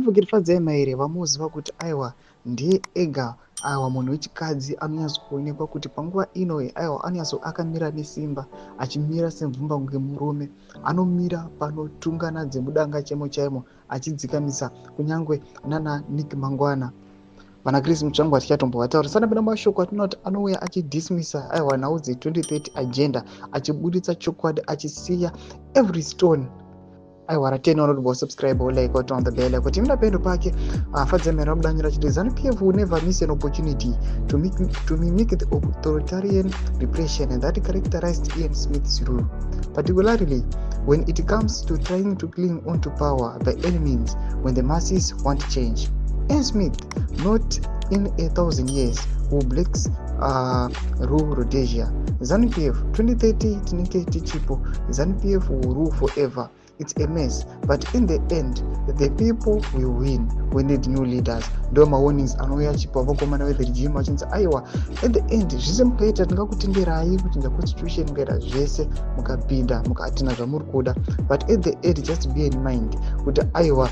advocate For Zanu here vamuziva kuti aiwa ndiye ega aiwa munhu wechikadzi anonyatsokuonekwa kuti panguva ino aiwa akamira nesimba, achimira semvumba kunge murume, anomira panotungana dzemudanga chaimo achidzikamisa kunyangwe nana Nick Mangwana. Vana Chris Mutsvangu atichatombovataura sana pena mashoko atinoti anouya achidismisa aiwa nhau dze2030 agenda, achibuditsa chokwadi, achisiya every stone. aiwa rateni wanoti subscribe like or on the bell kuti mudapendo pake afadzemera kudanyira chiti Zanu PF will never miss an opportunity to mimic the authoritarian repression and that characterized Ian Smith's rule, particularly when it comes to trying to cling onto power by any means when the masses want change. Ian Smith, not in 1,000 years, who blacks rule Rhodesia. Zanu PF 2030 tinenge tichipo. Zanu PF will rule forever. It's a mess, but in the end, the people will win. We need new leaders. Ndo mawarnings anouya chipo vakomana with the regime achinzi aiwa at the end zvese mukaita tingakutenderai kuti constitution mukaita zvese mukapinda mukatina zvamuri kuda, but at the end just be in mind kuti aiwa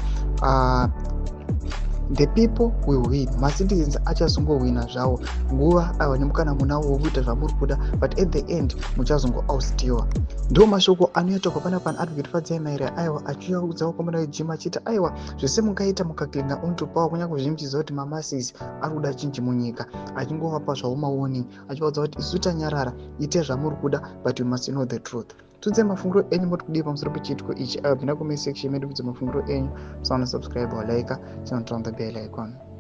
the people will win. Macitizens achazongowina zvavo nguva aiwa nemukana munawo wokuita zvamuri kuda, but at the end muchazongoaustiwa. Ndo mashoko anoitwa pana advocate For Zanu here aiwa achiudza vakomana vejima achiti aiwa zvese mukaita mukaklinga onto power kunyange zvimuchiziva kuti mamasses ari kuda chinji munyika, achingovapa zvavo mawarning achivaudza kuti isu tanyarara, itai zvamuri kuda, but you must know the truth. Tudze mafunguro enyu muri kudii pamusoro pechiitiko ichi. Pinda comment section medu kudze mafunguro enyu, subscribe or like, turn on the bell icon.